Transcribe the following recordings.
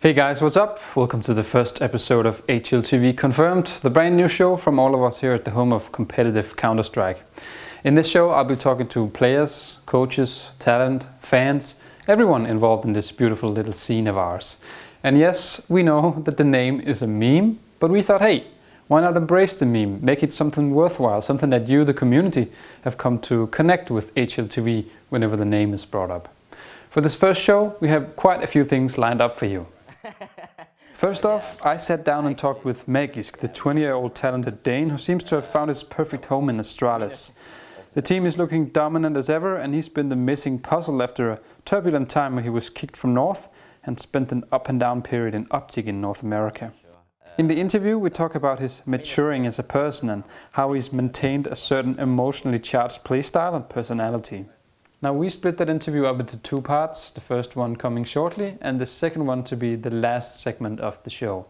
Hey guys, what's up? Welcome to the first episode of HLTV Confirmed, the brand new show from all of us here at the home of competitive Counter-Strike. In this show I'll be talking to players, coaches, talent, fans, everyone involved in this beautiful little scene of ours. And yes, we know that the name is a meme, but we thought, hey, why not embrace the meme, make it something worthwhile, something that you, the community, have come to connect with HLTV whenever the name is brought up. For this first show, we have quite a few things lined up for you. First off, I sat down and talked with Magisk, the 20-year-old talented Dane who seems to have found his perfect home in Astralis. The team is looking dominant as ever, and he's been the missing puzzle after a turbulent time where he was kicked from North and spent an up and down period in Optic in North America. In the interview we talk about his maturing as a person and how he's maintained a certain emotionally charged playstyle and personality. Now we split that interview up into two parts, the first one coming shortly and the second one to be the last segment of the show.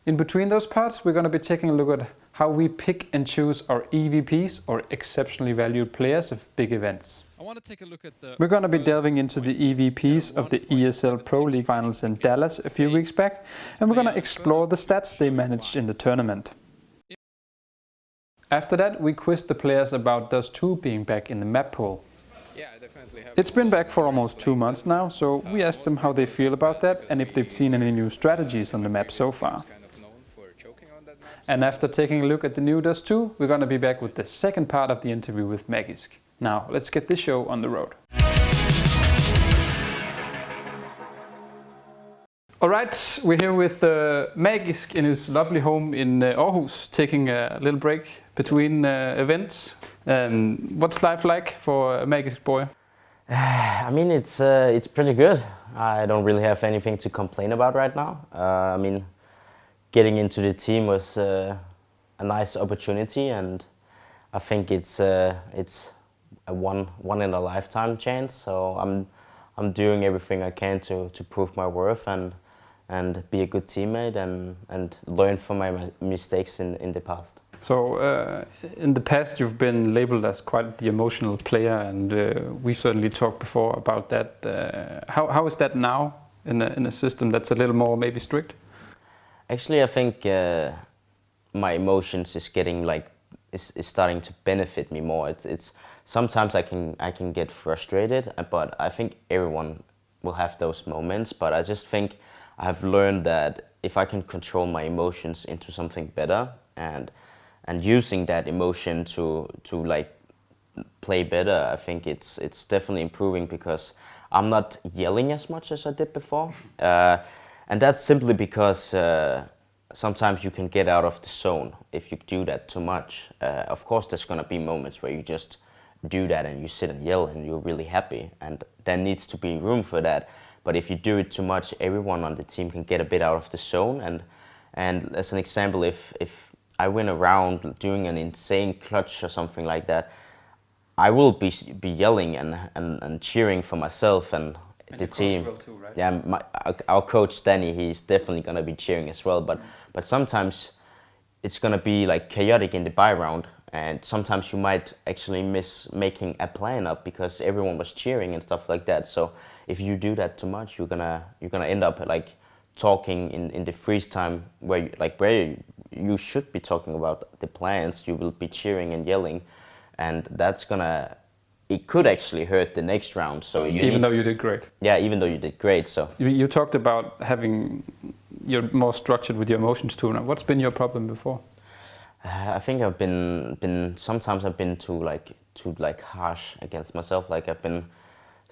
In between those parts we're going to be taking a look at how we pick and choose our EVPs or exceptionally valued players of big events. We're going to be delving into the EVPs of the ESL Pro League finals in Dallas a few weeks back, and we're going to explore the stats they managed in the tournament. After that we quizzed the players about Dust2 being back in the map pool. It's been back for almost 2 months now, so we asked them how they feel about that and if they've seen any new strategies on the map so far. And after taking a look at the new Dust2, we're going to be back with the second part of the interview with Magisk. Now, let's get this show on the road. Alright, we're here with Magisk in his lovely home in Aarhus, taking a little break between events. What's life like for a Magisk boy? I mean, it's pretty good. I don't really have anything to complain about right now. I mean, getting into the team was a nice opportunity, and I think it's a one in a lifetime chance. So I'm doing everything I can to prove my worth and be a good teammate and learn from my mistakes in the past. So in the past you've been labeled as quite the emotional player, and we certainly talked before about that. How is that now in a system that's a little more maybe strict? Actually, I think my emotions is getting is starting to benefit me more. It's sometimes I can get frustrated, but I think everyone will have those moments. But I just think I've learned that if I can control my emotions into something better and using that emotion to play better, I think it's definitely improving because I'm not yelling as much as I did before, and that's simply because sometimes you can get out of the zone if you do that too much. Of course, there's gonna be moments where you just do that and you sit and yell and you're really happy, and there needs to be room for that. But if you do it too much, everyone on the team can get a bit out of the zone. And as an example, if I win a round doing an insane clutch or something like that, I will be yelling and cheering for myself and the team. Will too, right? Yeah, our coach Danny, he's definitely gonna be cheering as well. But sometimes it's gonna be like chaotic in the buy round, and sometimes you might actually miss making a plan up because everyone was cheering and stuff like that. So if you do that too much, you're gonna end up talking in the freeze time where you should be talking about the plans. You will be cheering and yelling, and it could actually hurt the next round. So even though you did great. Yeah, even though you did great. So you talked about you're more structured with your emotions too. Now, what's been your problem before? I think I've been sometimes I've been too harsh against myself.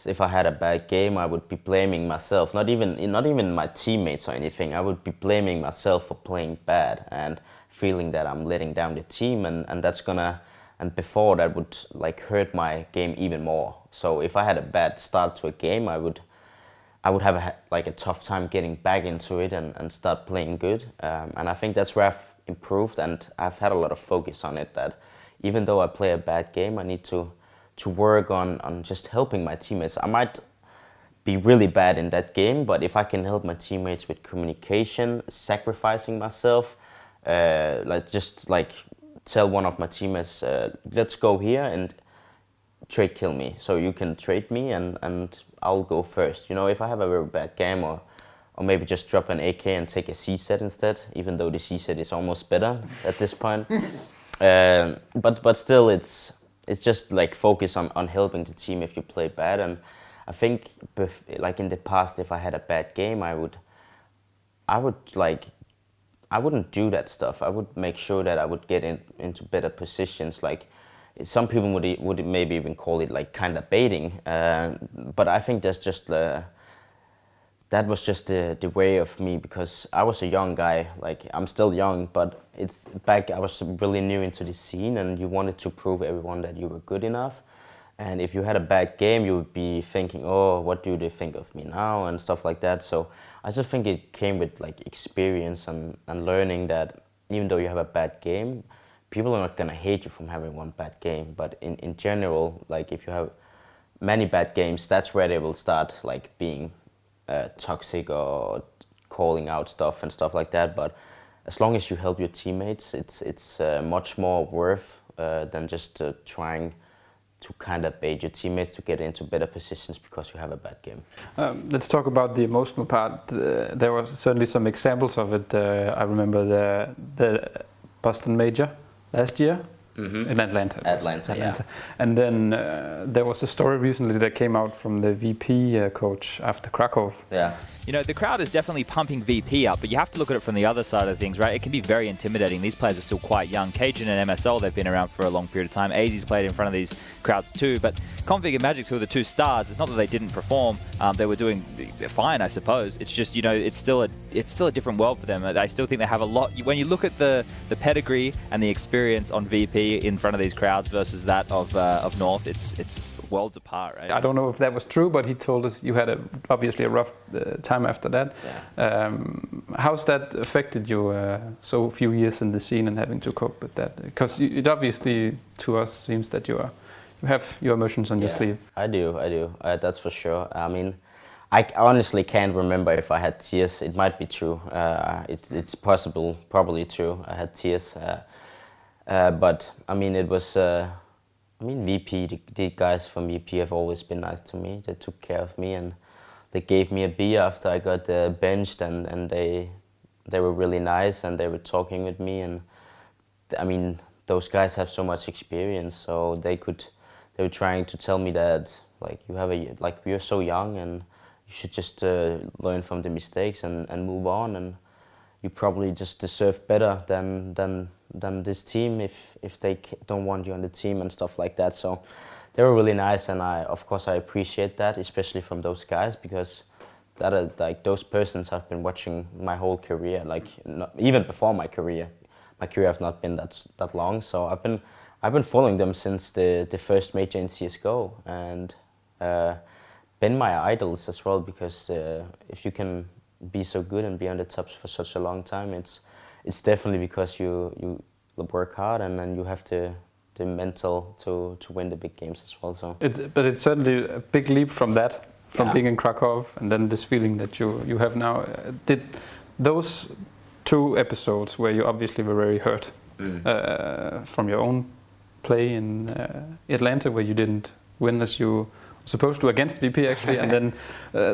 If I had a bad game, I would be blaming myself. Not even my teammates or anything. I would be blaming myself for playing bad and feeling that I'm letting down the team, and that's gonna. And before that would hurt my game even more. So if I had a bad start to a game, I would have a tough time getting back into it and start playing good. And I think that's where I've improved, and I've had a lot of focus on it. That even though I play a bad game, I need to work on just helping my teammates. I might be really bad in that game, but if I can help my teammates with communication, sacrificing myself, tell one of my teammates, let's go here and trade kill me. So you can trade me and I'll go first. You know, if I have a very bad game or maybe just drop an AK and take a C set instead, even though the C set is almost better at this point. But still, it's just like focus on helping the team if you play bad. And I think like in the past, if I had a bad game, I wouldn't do that stuff. I would make sure that I would get into better positions. Like some people would maybe even call it like kind of baiting. But I think that's just that was just the way of me, because I was a young guy. Like I'm still young, but I was really new into the scene, and you wanted to prove everyone that you were good enough. And if you had a bad game, you would be thinking, oh, what do they think of me now, and stuff like that. So I just think it came with like experience and learning that even though you have a bad game, people are not gonna hate you from having one bad game. But in general, like if you have many bad games, that's where they will start like being toxic or calling out stuff and stuff like that. But as long as you help your teammates, it's much more worth than just trying to kind of bait your teammates to get into better positions because you have a bad game. Let's talk about the emotional part. There were certainly some examples of it. I remember the Boston Major last year. In Atlanta. Yeah. And then there was a story recently that came out from the VP coach after Krakow. Yeah. You know, the crowd is definitely pumping VP up, but you have to look at it from the other side of things, right? It can be very intimidating. These players are still quite young. Cajun and MSL, they've been around for a long period of time. AZ's played in front of these crowds too, but Config and Magisk, who are the two stars, it's not that they didn't perform. They were doing fine, I suppose. It's just, you know, it's still a different world for them. I still think they have a lot. When you look at the pedigree and the experience on VP in front of these crowds versus that of North, it's worlds apart, right? I don't know if that was true, but he told us you had obviously a rough time after that. Yeah. How's that affected you so few years in the scene and having to cope with that? Because it obviously to us seems that you have your emotions on your sleeve. I do. That's for sure. I mean, I honestly can't remember if I had tears. It might be true. It's possible, probably true. I had tears. But I mean, it was. I mean, VP, the guys from VP have always been nice to me. They took care of me, and they gave me a beer after I got benched, and they were really nice, and they were talking with me. And I mean, those guys have so much experience, so they were trying to tell me that like you're so young, and you should just learn from the mistakes and move on, and you probably just deserve better than this team if they don't want you on the team and stuff like that. So they were really nice, and of course I appreciate that, especially from those guys, because like those persons have been watching my whole career, like even before my career. My career has not been that long, so I've been following them since the first major in CS:GO, and been my idols as well, because if you can be so good and be on the tops for such a long time, it's definitely because you work hard, and then you have the mental to win the big games as well. So it's certainly a big leap from being in Krakow and then this feeling that you have now. Did those two episodes where you obviously were very hurt from your own play in Atlanta, where you didn't win as you supposed to against VP actually, and then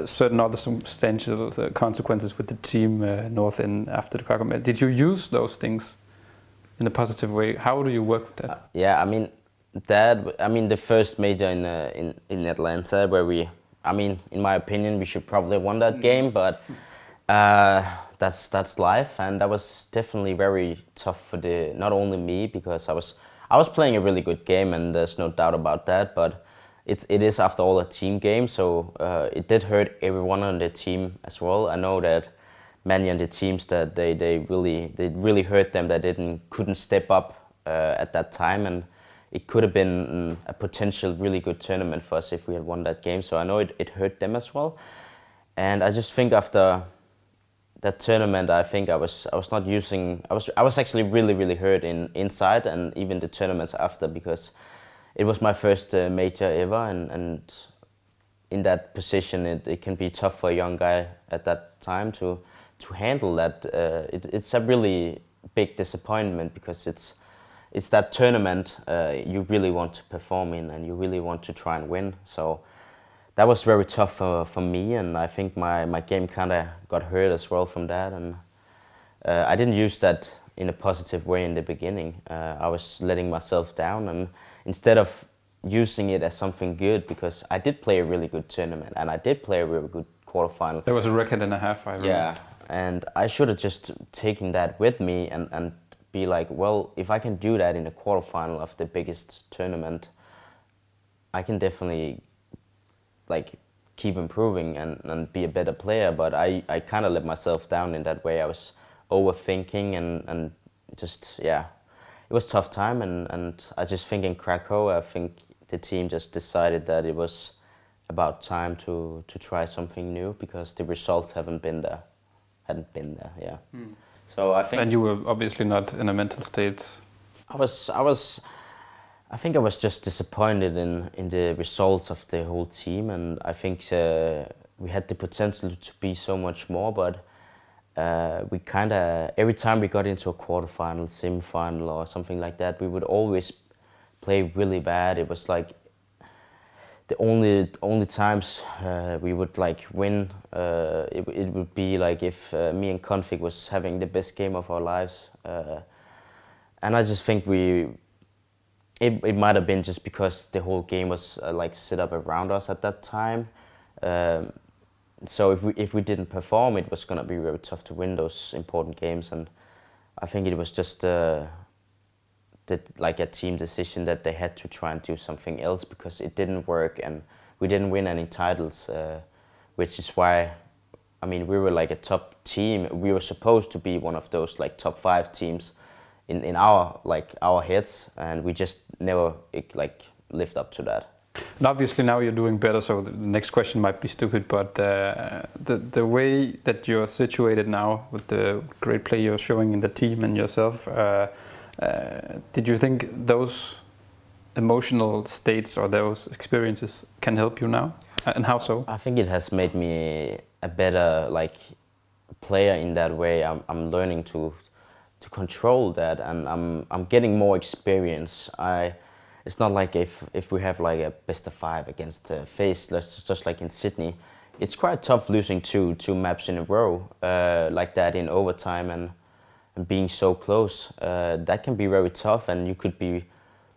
certain other substantial consequences with the team North in after the Krakow match. Did you use those things in a positive way? How do you work with that? Yeah, I mean the first major in Atlanta, where in my opinion we should probably have won that game, but that's life, and that was definitely very tough for not only me, because I was playing a really good game, and there's no doubt about that, but it is after all a team game, so it did hurt everyone on the team as well. I know that many on the teams that they really hurt them, that couldn't step up at that time, and it could have been a potential really good tournament for us if we had won that game. So I know it hurt them as well, and I just think after that tournament, I think I was actually really hurt inside, and even the tournaments after, because it was my first major ever, and in that position it can be tough for a young guy at that time to handle that. It's a really big disappointment, because it's that tournament you really want to perform in, and you really want to try and win. So that was very tough for me, and I think my game kind of got hurt as well from that, and I didn't use that in a positive way in the beginning. I was letting myself down, and instead of using it as something good, because I did play a really good tournament, and I did play a really good quarterfinal. There was a record and a half, I remember. Yeah, and I should have just taken that with me and be like, well, if I can do that in a quarterfinal of the biggest tournament, I can definitely like keep improving and be a better player. But I kind of let myself down in that way. I was overthinking and just, yeah, it was a tough time. And I just think in Krakow, I think the team just decided that it was about time to try something new, because the results hadn't been there, yeah. So I think. And you were obviously not in a mental state. I think I was just disappointed in the results of the whole team, and I think we had the potential to be so much more, but we kind of, every time we got into a quarterfinal, semi-final or something like that, we would always play really bad. It was like the only times we would like win, it would be like if me and Config was having the best game of our lives, and I just think it might have been just because the whole game was like set up around us at that time. So if we didn't perform, it was gonna be very tough to win those important games, and I think it was just like a team decision that they had to try and do something else, because it didn't work and we didn't win any titles, which is why, I mean, we were like a top team. We were supposed to be one of those like top 5 teams in our heads, and we just never like lived up to that. And obviously now you're doing better, so the next question might be stupid, but the way that you're situated now with the great play you're showing in the team and yourself, did you think those emotional states or those experiences can help you now, and how so? I think it has made me a better like player in that way. I'm learning to control that, and I'm getting more experience. It's not like if we have like a best of 5 against FaZe, just like in Sydney, it's quite tough losing two maps in a row like that in overtime and being so close. That can be very tough, and you could be.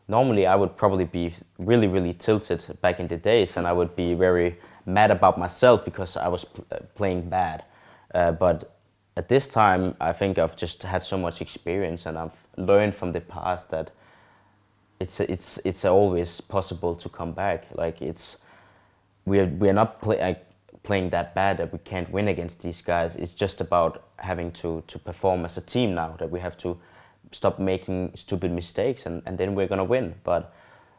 Normally, I would probably be really tilted back in the days, and I would be very mad about myself because I was playing bad. But at this time, I think I've just had so much experience, and I've learned from the past that it's always possible to come back. Like we're not playing that bad that we can't win against these guys. It's just about having to perform as a team now, that we have to stop making stupid mistakes, and then we're gonna win. But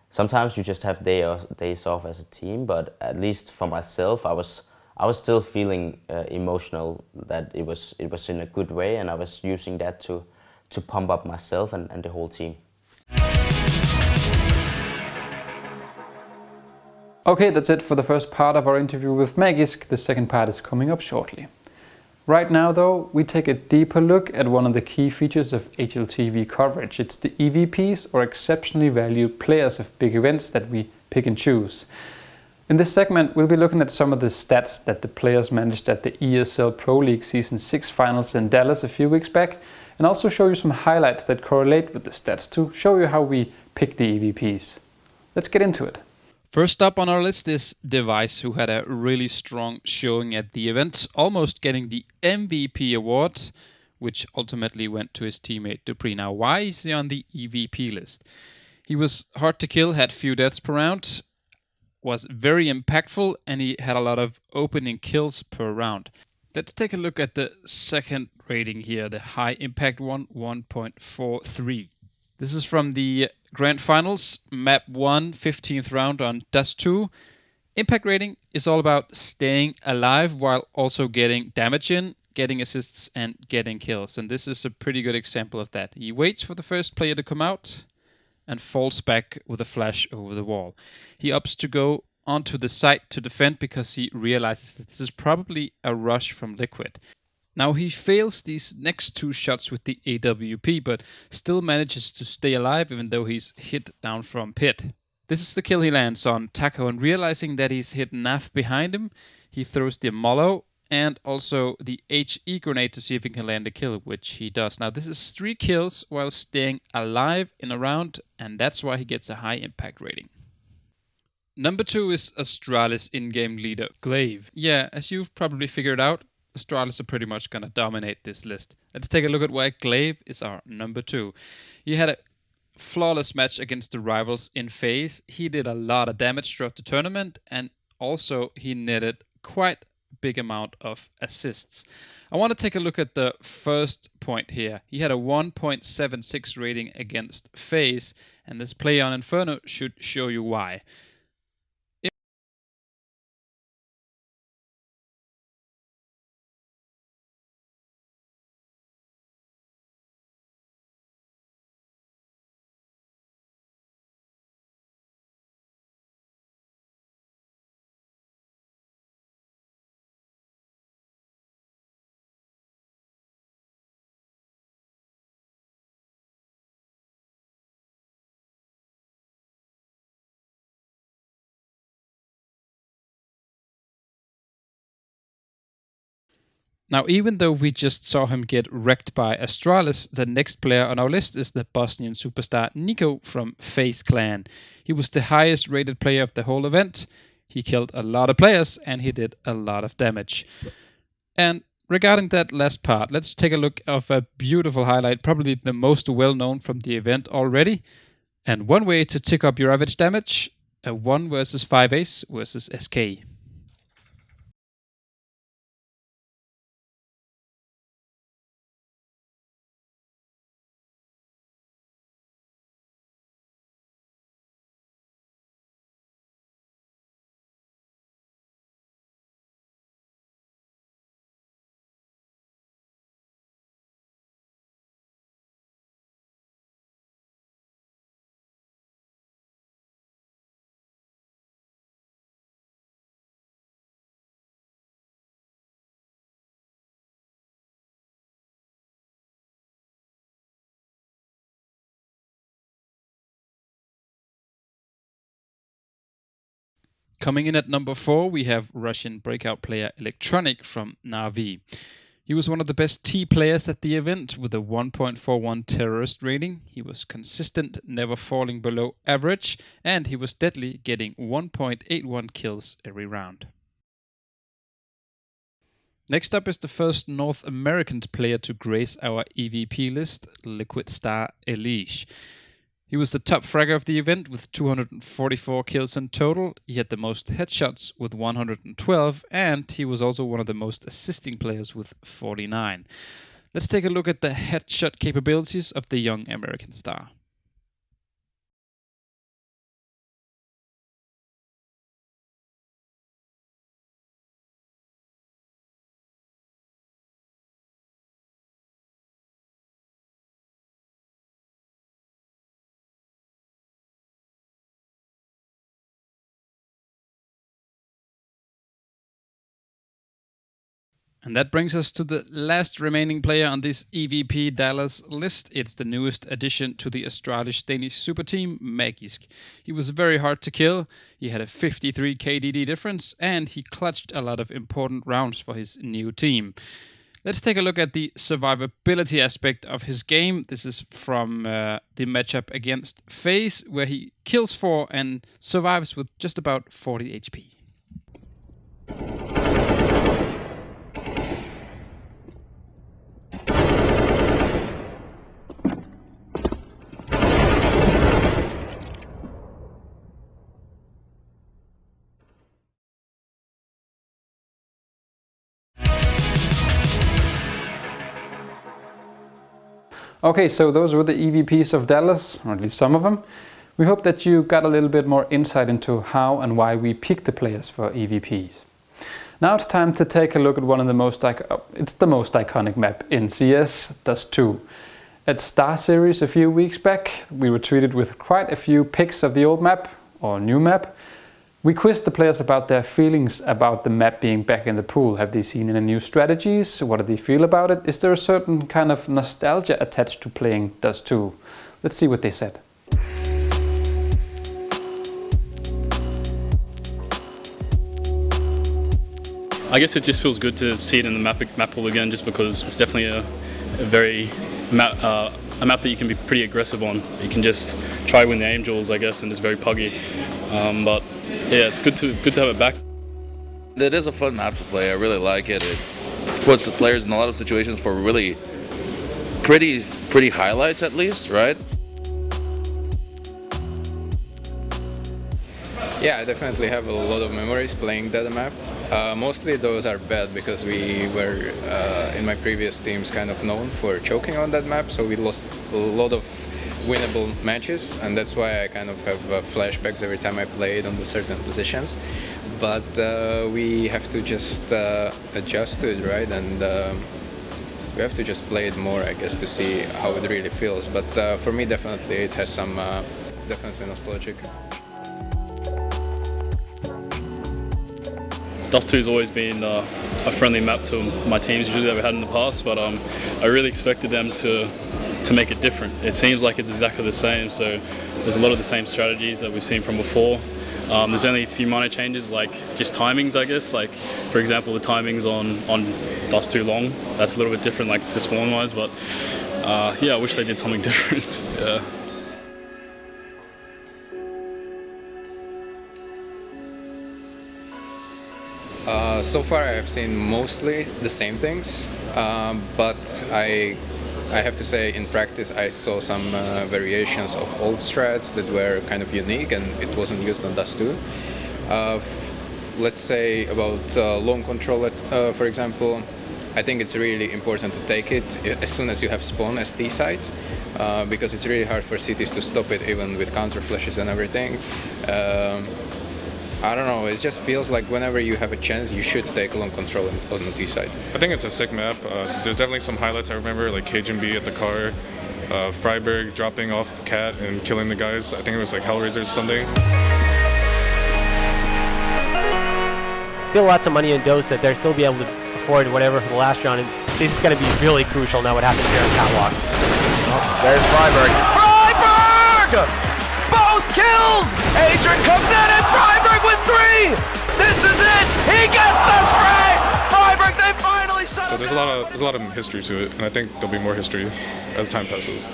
sometimes you just have days off as a team. But at least for myself, I was still feeling emotional, that it was in a good way, and I was using that to pump up myself and the whole team. Okay, that's it for the first part of our interview with Magisk. The second part is coming up shortly. Right now though, we take a deeper look at one of the key features of HLTV coverage. It's the EVPs, or exceptionally valued players of big events, that we pick and choose. In this segment, we'll be looking at some of the stats that the players managed at the ESL Pro League Season 6 finals in Dallas a few weeks back, and also show you some highlights that correlate with the stats to show you how we pick the EVPs. Let's get into it. First up on our list is Device, who had a really strong showing at the event, almost getting the MVP award, which ultimately went to his teammate Dupree. Now, why is he on the EVP list? He was hard to kill, had few deaths per round, was very impactful, and he had a lot of opening kills per round. Let's take a look at the second rating here, the high impact one, 1.43. This is from the Grand Finals, Map 1, 15th round on Dust 2. Impact rating is all about staying alive while also getting damage in, getting assists, and getting kills. And this is a pretty good example of that. He waits for the first player to come out and falls back with a flash over the wall. He opts to go onto the site to defend because he realizes that this is probably a rush from Liquid. Now he fails these next 2 shots with the AWP, but still manages to stay alive even though he's hit down from pit. This is the kill he lands on Taco, and realizing that he's hit Naf behind him, he throws the Mollo and also the HE grenade to see if he can land a kill, which he does. Now this is 3 kills while staying alive in a round, and that's why he gets a high impact rating. Number 2 is Astralis in-game leader, Glaive. Yeah, as you've probably figured out, Astralis are pretty much gonna dominate this list. Let's take a look at why Glaive is our number 2. He had a flawless match against the rivals in phase. He did a lot of damage throughout the tournament, and also he netted quite a big amount of assists. I want to take a look at the first point here. He had a 1.76 rating against phase, and this play on Inferno should show you why. Now, even though we just saw him get wrecked by Astralis, the next player on our list is the Bosnian superstar Nico from FaZe Clan. He was the highest rated player of the whole event. He killed a lot of players and he did a lot of damage. And regarding that last part, let's take a look of a beautiful highlight, probably the most well known from the event already. And one way to tick up your average damage, a 1 versus 5 ace versus SK. Coming in at number 4, we have Russian breakout player Electronic from Na'Vi. He was one of the best T players at the event with a 1.41 terrorist rating. He was consistent, never falling below average, and he was deadly, getting 1.81 kills every round. Next up is the first North American player to grace our EVP list, Liquid Star Elish. He was the top fragger of the event with 244 kills in total. He had the most headshots with 112, and he was also one of the most assisting players with 49. Let's take a look at the headshot capabilities of the young American star. And that brings us to the last remaining player on this EVP Dallas list. It's the newest addition to the Astralis Danish super team, Magisk. He was very hard to kill, he had a 53 KDD difference, and he clutched a lot of important rounds for his new team. Let's take a look at the survivability aspect of his game. This is from the matchup against FaZe, where he kills 4 and survives with just about 40 HP. Okay, so those were the EVPs of Dallas, or at least some of them. We hope that you got a little bit more insight into how and why we picked the players for EVPs. Now it's time to take a look at one of the most iconic map in CS, Dust 2. At Star Series a few weeks back, we were treated with quite a few pics of the old map, or new map. We quizzed the players about their feelings about the map being back in the pool. Have they seen any new strategies? What do they feel about it? Is there a certain kind of nostalgia attached to playing Dust 2? Let's see what they said. I guess it just feels good to see it in the map pool again, just because it's definitely a very a map that you can be pretty aggressive on. You can just try win the Angels, I guess, and it's very puggy. But yeah, it's good to have it back. It is a fun map to play. I really like it. It puts the players in a lot of situations for really pretty highlights, at least, right? Yeah, I definitely have a lot of memories playing that map. Mostly those are bad because we were in my previous teams kind of known for choking on that map, so we lost a lot of winnable matches, and that's why I kind of have flashbacks every time I played on the certain positions. But we have to just adjust to it, right? And we have to just play it more, I guess, to see how it really feels. But for me, definitely it has some definitely nostalgic. Dust 2 has always been a friendly map to my teams usually that we had in the past, but I really expected them to make it different. It seems like it's exactly the same, so there's a lot of the same strategies that we've seen from before. There's only a few minor changes, like just timings, I guess. Like, for example, the timings on Dust 2 long, that's a little bit different, like the spawn-wise, but yeah, I wish they did something different. Yeah. So far I have seen mostly the same things, but I have to say in practice I saw some variations of old strats that were kind of unique and it wasn't used on Dust 2. Let's say about long control, for example, I think it's really important to take it as soon as you have spawn as T site, because it's really hard for cities to stop it even with counter flashes and everything. I don't know, it just feels like whenever you have a chance, you should take long control on the T side. I think it's a sick map. There's definitely some highlights I remember, like Cajun B at the car, Freiburg dropping off Cat and killing the guys. I think it was like Hellraiser or something. Still lots of money in Dose that they'll still be able to afford whatever for the last round, and this is going to be really crucial now what happens here on Catwalk. Oh, there's Freiburg. Freiburg! Both kills! Adrian comes in and Freiburg with 3! This is it! He gets the spray! Freiburg, they finally shut So there's a lot of history to it, and I think there'll be more history as time passes.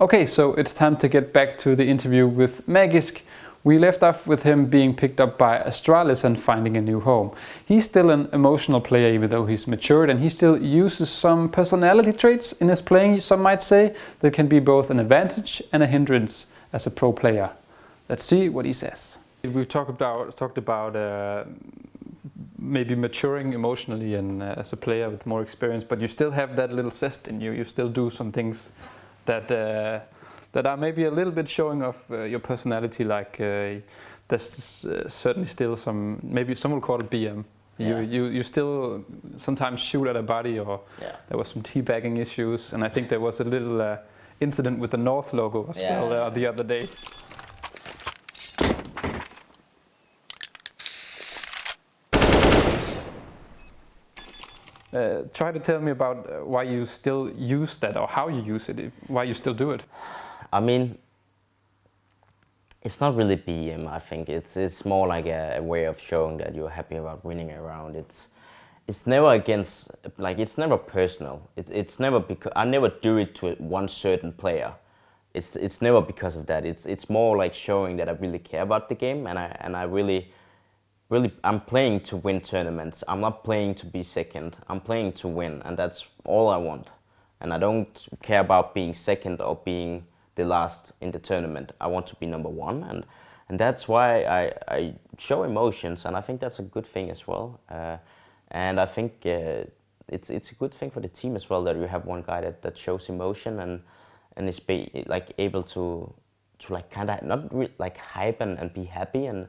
Okay, so it's time to get back to the interview with Magisk. We left off with him being picked up by Astralis and finding a new home. He's still an emotional player even though he's matured, and he still uses some personality traits in his playing, some might say, that can be both an advantage and a hindrance as a pro player. Let's see what he says. We've talked about maybe maturing emotionally and as a player with more experience, but you still have that little zest in you. You still do some things that are maybe a little bit showing off your personality, like there's certainly still some, maybe some will call it BM. Yeah. You still sometimes shoot at a body, or there was some teabagging issues, and I think there was a little incident with the North logo as well the other day. Try to tell me about why you still use that, or how you use it, why you still do it. I mean, it's not really BM. I think it's more like a way of showing that you're happy about winning a round. It's never against, like, it's never personal. It's never because I never do it to one certain player. It's never because of that. It's more like showing that I really care about the game, and I really I'm playing to win tournaments. I'm not playing to be second. I'm playing to win, and that's all I want. And I don't care about being second or being the last in the tournament. I want to be number one, and that's why I show emotions, and I think that's a good thing as well. And I think it's a good thing for the team as well that you have one guy that shows emotion and is able to like kind of not like hype and be happy and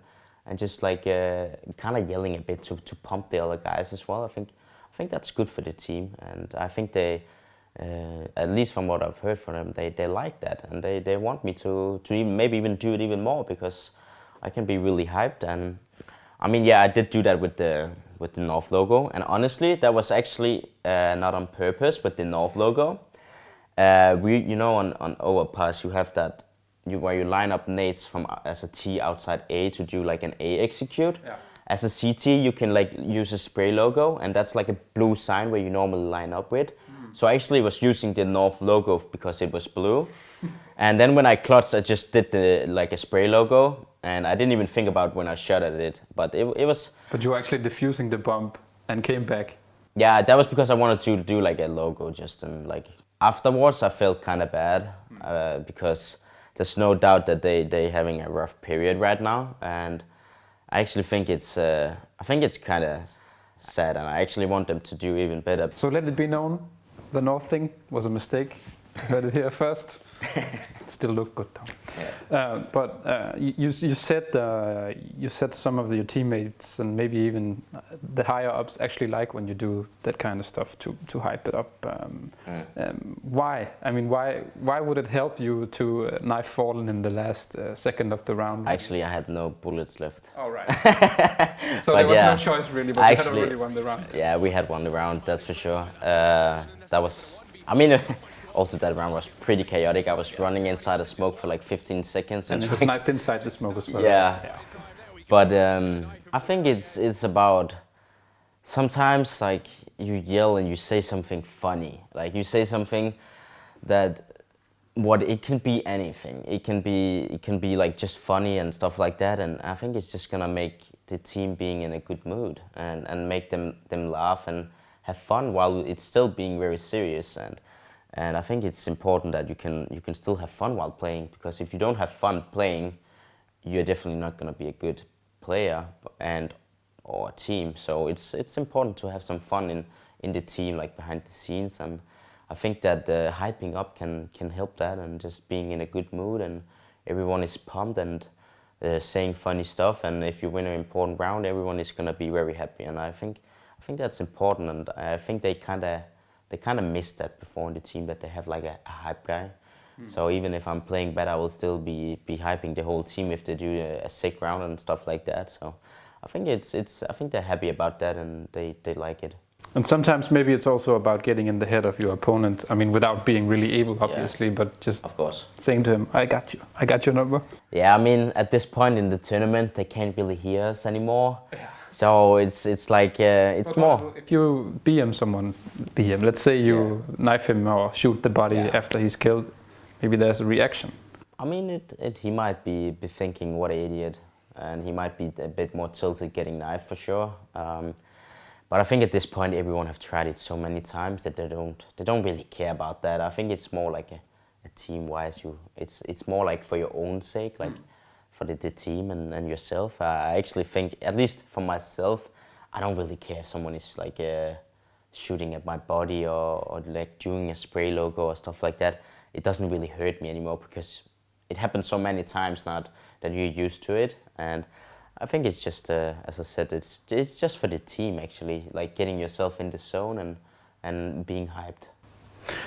just like kind of yelling a bit to pump the other guys as well. I think that's good for the team, and I think they. At least from what I've heard from them, they like that, and they want me to maybe even do it even more, because I can be really hyped. And I mean, yeah, I did do that with the North logo, and honestly, that was actually not on purpose with the North logo. We, you know, on Overpass you have that where you line up nades from as a T outside A to do like an A execute. Yeah. As a CT, you can like use a spray logo, and that's like a blue sign where you normally line up with. So I actually was using the North logo because it was blue. And then when I clutched, I just did like a spray logo, and I didn't even think about when I shot at it. But it was. But you were actually defusing the bomb and came back. Yeah, that was because I wanted to do like a logo just, and like afterwards I felt kind of bad because there's no doubt that they having a rough period right now, and I actually think it's kind of sad, and I actually want them to do even better. So let it be known, the North thing was a mistake. You heard it here first. It still looked good though. Yeah. But you said some of your teammates and maybe even the higher ups actually like when you do that kind of stuff to hype it up. Why? I mean, why would it help you to knife Fallen in the last second of the round? Actually, I had no bullets left. Oh right. So there was no choice really, but you had already won the round. Yeah, we had won the round, that's for sure. That was, I mean. Also, that round was pretty chaotic. I was running inside the smoke for like 15 seconds. And it was knifed inside the smoke as well. Yeah. But I think it's about sometimes like you yell and you say something funny. Like you say something that it can be anything. It can be like just funny and stuff like that. And I think it's just gonna make the team being in a good mood and make them laugh and have fun while it's still being very serious. And I think it's important that you can still have fun while playing, because if you don't have fun playing, you're definitely not going to be a good player or a team. So it's important to have some fun in the team, like behind the scenes. And I think that hyping up can help that, and just being in a good mood and everyone is pumped and saying funny stuff. And if you win an important round, everyone is going to be very happy. And I think that's important. And I think they kind of missed that before in the team, that they have like a hype guy. So even if I'm playing bad, I will still be hyping the whole team if they do a sick round and stuff like that. So I think I think they're happy about that, and they like it. And sometimes maybe it's also about getting in the head of your opponent. I mean, without being really evil, obviously, but just of course saying to him, I got your number. Yeah, I mean, at this point in the tournament, they can't really hear us anymore. Yeah. So it's like it's more. If you BM someone, let's say you knife him or shoot the body after he's killed, maybe there's a reaction. I mean, he might be thinking, what an idiot, and he might be a bit more tilted getting knifed for sure. But I think at this point, everyone have tried it so many times that they don't really care about that. I think it's more like a team-wise. It's more like for your own sake, like. For the team and yourself. I actually think, at least for myself, I don't really care if someone is like shooting at my body or like doing a spray logo or stuff like that. It doesn't really hurt me anymore, because it happens so many times now that you're used to it. And I think it's just, as I said, it's just for the team actually, like getting yourself in the zone and being hyped.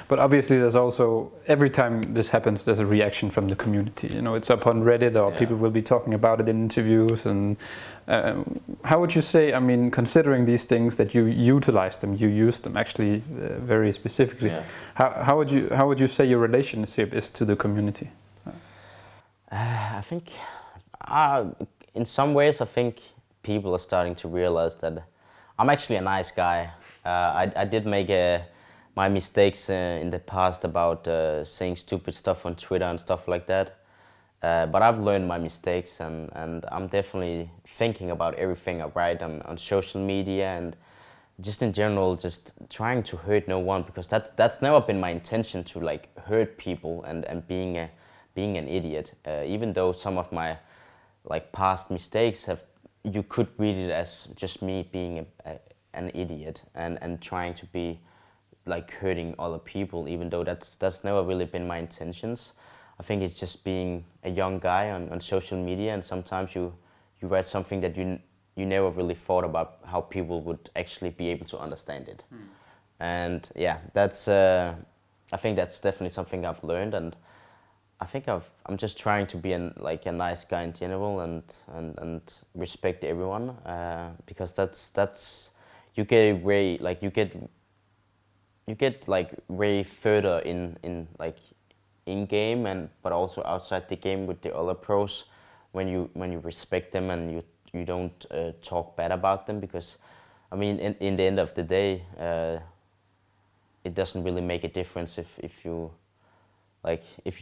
But obviously there's also, every time this happens, there's a reaction from the community. You know, it's up on Reddit, or people will be talking about it in interviews. And how would you say, I mean, considering these things, that you utilize them, you use them actually very specifically, how would you say your relationship is to the community? I think, in some ways, I think people are starting to realize that I'm actually a nice guy. I did make my mistakes in the past about saying stupid stuff on Twitter and stuff like that. But I've learned my mistakes, and I'm definitely thinking about everything I write on social media, and just in general, just trying to hurt no one, because that's never been my intention, to like hurt people and being an idiot. Even though some of my like past mistakes you could read it as just me being an idiot and trying to be like hurting other people, even though that's never really been my intentions. I think it's just being a young guy on social media, and sometimes you write something that you never really thought about how people would actually be able to understand it. And yeah, that's I think that's definitely something I've learned, and I think I'm just trying to be a nice guy in general and respect everyone, because that's you get way like you get like way further in like in game but also outside the game with the other pros, when you respect them and you don't talk bad about them, because I mean in the end of the day it doesn't really make a difference if you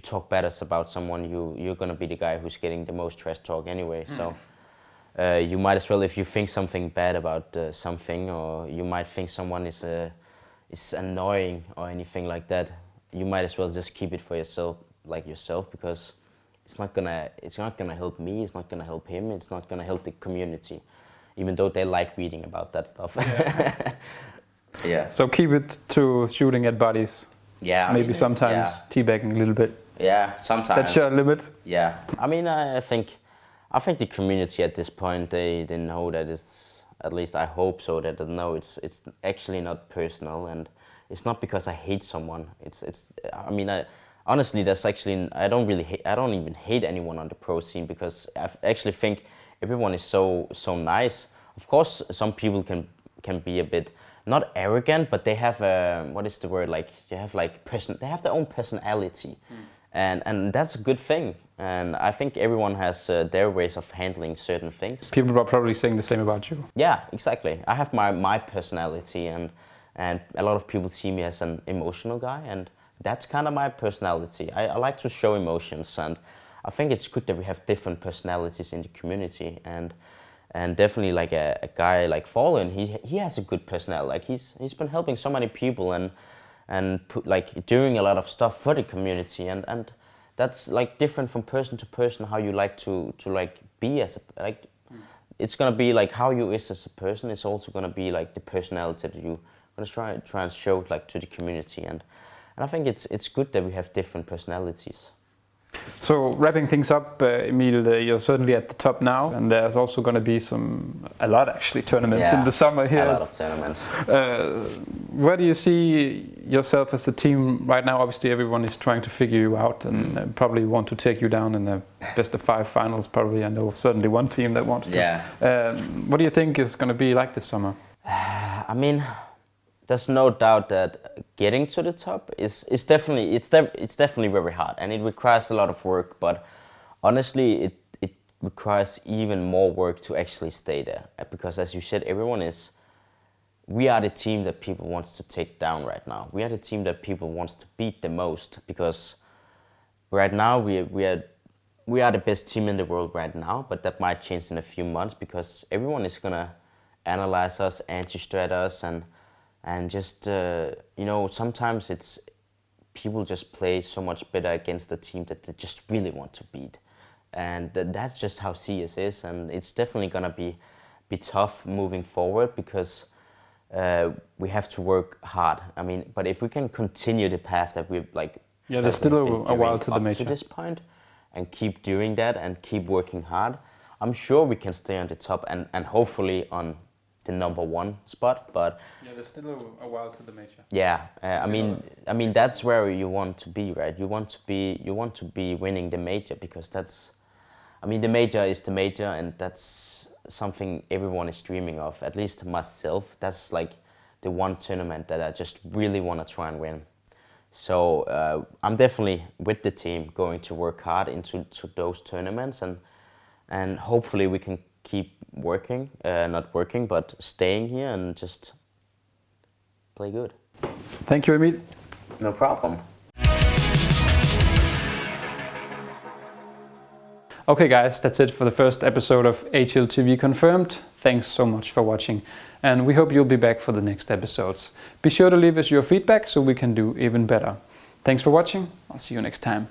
talk bad about someone, you're gonna be the guy who's getting the most trash talk anyway. So you might as well, if you think something bad about something, or you might think someone is annoying or anything like that, you might as well just keep it for yourself, because it's not gonna help me, it's not gonna help him, it's not gonna help the community, even though they like reading about that stuff. Yeah. So keep it to shooting at bodies. Yeah. Maybe sometimes teabagging a little bit. Yeah, sometimes. That's your limit. Yeah. I mean, I think the community at this point, they know that it's, at least I hope so, that they know it's actually not personal, and it's not because I hate someone. I mean, honestly, I don't even hate anyone on the pro scene, because I actually think everyone is so nice. Of course, some people can be a bit, not arrogant, but they have what is the word, like they have their own personality, and that's a good thing. And I think everyone has their ways of handling certain things. People are probably saying the same about you. Yeah, exactly. I have my personality, and a lot of people see me as an emotional guy, and that's kind of my personality. I like to show emotions, and I think it's good that we have different personalities in the community, and definitely like a guy like Fallen, he has a good personality. Like he's been helping so many people and doing a lot of stuff for the community, and that's like different from person to person, how you like to like be as a it's gonna be like how you is as a person. It's also gonna be like the personality that you gonna try and show like to the community, and I think it's good that we have different personalities. So wrapping things up, Emil, you're certainly at the top now, and there's also going to be a lot actually tournaments in the summer here. A lot of tournaments. Where do you see yourself as a team right now? Obviously, everyone is trying to figure you out and probably want to take you down in the best of 5 finals. Probably, I know certainly one team that wants to. Yeah. What do you think is going to be like this summer? I mean, there's no doubt that getting to the top is definitely very hard, and it requires a lot of work. But honestly, it requires even more work to actually stay there, because as you said, we are the team that people wants to take down right now. We are the team that people wants to beat the most, because right now we are the best team in the world right now. But that might change in a few months, because everyone is gonna analyze us, anti-strat us, and just, sometimes it's people just play so much better against the team that they just really want to beat. And that's just how CS is, and it's definitely going to be tough moving forward, because we have to work hard. I mean, but if we can continue the path that we've there's still a while to the major. To this point, and keep doing that and keep working hard, I'm sure we can stay on the top and hopefully on the #1 spot. But there's still a while to the major. Yeah, I mean that's where you want to be, right? You want to be winning the major, because the major is the major, and that's something everyone is dreaming of. At least myself, that's like the one tournament that I just really want to try and win. So I'm definitely with the team going to work hard into those tournaments, and hopefully we can keep working, not working, but staying here and just play good. Thank you, Emil. No problem. Okay guys, that's it for the first episode of HLTV Confirmed. Thanks so much for watching, and we hope you'll be back for the next episodes. Be sure to leave us your feedback so we can do even better. Thanks for watching. I'll see you next time.